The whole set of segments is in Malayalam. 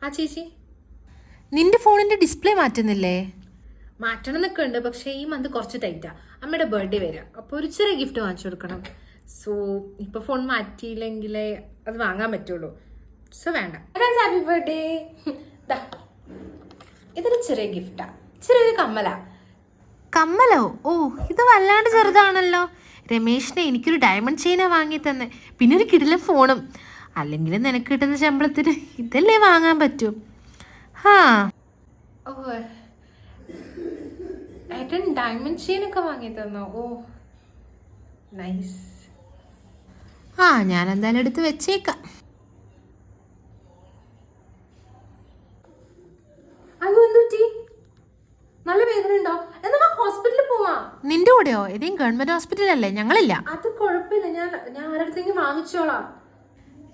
ആ ചേച്ചി, നിന്റെ ഫോണിന്റെ ഡിസ്പ്ലേ മാറ്റുന്നില്ലേ? മാറ്റണം എന്നൊക്കെ ഉണ്ട്, പക്ഷേ ഈ മന്ത് കുറച്ച് ടൈറ്റാ. അമ്മയുടെ ബർത്ത്ഡേ വരിക, അപ്പോൾ ഒരു ചെറിയ ഗിഫ്റ്റ് വാങ്ങിച്ചു കൊടുക്കണം. സോ ഇപ്പോൾ ഫോൺ മാറ്റിയില്ലെങ്കിൽ അത് വാങ്ങാൻ പറ്റുള്ളൂ. സോ വേണ്ട. Happy birthday. ഇതൊരു ചെറിയ ഗിഫ്റ്റാ, ചെറിയൊരു കമ്മലാ. കമ്മലോ? ഓ, ഇത് വല്ലാണ്ട് ചെറുതാണല്ലോ. രമേശിനെ എനിക്കൊരു ഡയമണ്ട് ചെയിനാ വാങ്ങി തന്നെ, പിന്നെ ഒരു കിടിലൻ ഫോണും. അല്ലെങ്കിൽ നിനക്ക് കിട്ടുന്ന ശമ്പളത്തിന് ഇതല്ലേ വാങ്ങാൻ പറ്റൂ. ഹാ, ഓ ഏട്ടൻ ഡയമണ്ട് ചെയിനൊക്കെ വാങ്ങി തന്നോ? ഓ നൈസ്. ആ, ഞാൻ എന്തായാലും എടുത്ത് വെച്ചേക്കാം. അയ്യോ, എന്തുറ്റി? നല്ല വേദന ഉണ്ടോ? എന്നാ ഹോസ്പിറ്റലിൽ പോവാ. നിന്റെ കൂടെയോ? ഏതെങ്കിലും ഗവൺമെന്റ് ഹോസ്പിറ്റലല്ലേ? ഞങ്ങളില്ല. അത് കുഴപ്പമില്ല, ഞാൻ ആരടുത്തെങ്കിലും വാങ്ങിച്ചോളാം.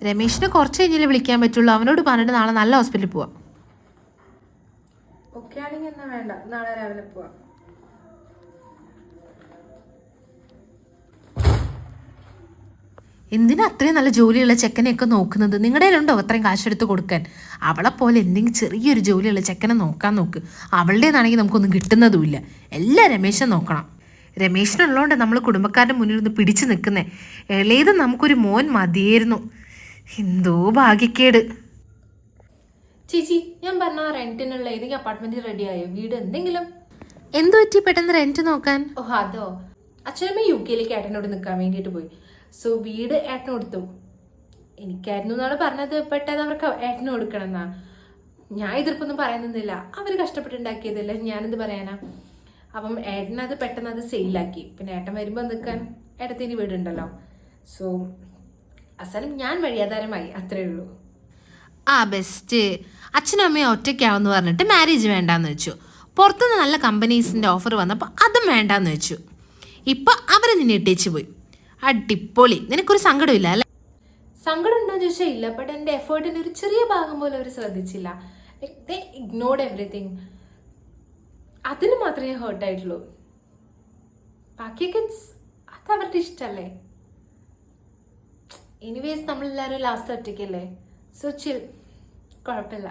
രമേശിനെ കുറച്ച് കഴിഞ്ഞാലേ വിളിക്കാൻ പറ്റുള്ളൂ. അവനോട് പറഞ്ഞിട്ട് നാളെ നല്ല ഹോസ്പിറ്റലിൽ പോവാം. ഓക്കെ ആണെങ്കിൽ എന്നാ വേണ്ട, നാളെ രാവിലെ പോവാം. എന്തിനാ അത്രയും നല്ല ജോലിയുള്ള ചെക്കനെയൊക്കെ നോക്കുന്നത്? നിങ്ങളുടെ കയ്യിലുണ്ടോ അത്രയും കാശെടുത്ത് കൊടുക്കാൻ? അവളെ പോലെ എന്തെങ്കിലും ചെറിയൊരു ജോലിയുള്ള ചെക്കനെ നോക്കാൻ നോക്ക്. അവളുടേതാണെങ്കിൽ നമുക്കൊന്നും കിട്ടുന്നതുമില്ല. എല്ലാം രമേശൻ നോക്കണം. രമേശനുള്ളതുകൊണ്ട് നമ്മൾ കുടുംബക്കാരുടെ മുന്നിൽ നിന്ന് പിടിച്ചു നിൽക്കുന്നേ. ഇളയത് നമുക്കൊരു മോൻ മതിയായിരുന്നു. എന്തോ ഭാഗ്യക്കേട്. ചേച്ചി, ഞാൻ പറഞ്ഞ റെന്റിനുള്ള ഏതെങ്കിലും അപ്പാർട്ട്മെന്റ് റെഡി ആയോ? വീട് എന്തെങ്കിലും? എന്തു പറ്റി പെട്ടെന്ന് റെന്റ് നോക്കാൻ? ഓ അതോ, അച്ഛനമ്മ UK ഏട്ടനോട് നിൽക്കാൻ വേണ്ടിയിട്ട് പോയി. സോ വീട് ഏട്ടന് കൊടുത്തു. എനിക്കായിരുന്നു എന്നാണ് പറഞ്ഞത്, പെട്ടെന്ന് അവർക്ക് ഏട്ടന് കൊടുക്കണം എന്നാ. ഞാൻ എതിർപ്പൊന്നും പറയുന്നില്ല, അവർ കഷ്ടപ്പെട്ടുണ്ടാക്കിയതല്ലേ, ഞാനെന്ത് പറയാനാ. അപ്പം ഏട്ടനത് പെട്ടെന്ന് അത് സെയിലാക്കി. പിന്നെ ഏട്ടൻ വരുമ്പോൾ നിൽക്കാൻ ഏട്ടത്തിന് വീടുണ്ടല്ലോ. സോ അവസാനം ഞാൻ വഴിയാധാരമായി, അത്രേ ഉള്ളൂ. ആ, ബെസ്റ്റ്. അച്ഛനും അമ്മയും ഒറ്റയ്ക്കാവെന്ന് പറഞ്ഞിട്ട് മാരേജ് വേണ്ടാന്ന് വെച്ചു. പുറത്തുനിന്ന് നല്ല കമ്പനീസിൻ്റെ ഓഫർ വന്നപ്പോൾ അതും വേണ്ടാന്ന് വെച്ചു. ഇപ്പം അവർ നിന്നെ ഇട്ടേച്ച് പോയി. അടിപൊളി. നിനക്കൊരു സങ്കടമില്ല അല്ലേ? സങ്കടം ഉണ്ടോ ചോദിച്ചാൽ ഇല്ല. ബട്ട് എൻ്റെ എഫേർട്ടിൻ്റെ ഒരു ചെറിയ ഭാഗം പോലും അവർ ശ്രദ്ധിച്ചില്ല. ദേ ഇഗ്നോർഡ് എവറിത്തിങ്. അതിന് മാത്രമേ ഹേർട്ടായിട്ടുള്ളൂ. ബാക്കിയൊക്കെ അത് അവരുടെ ഇഷ്ടമല്ലേ. എനിവേസ് നമ്മളെല്ലാവരും ലാസ്റ്റ് ഒറ്റയ്ക്കല്ലേ. സോ ചിൽ, കുഴപ്പമില്ല.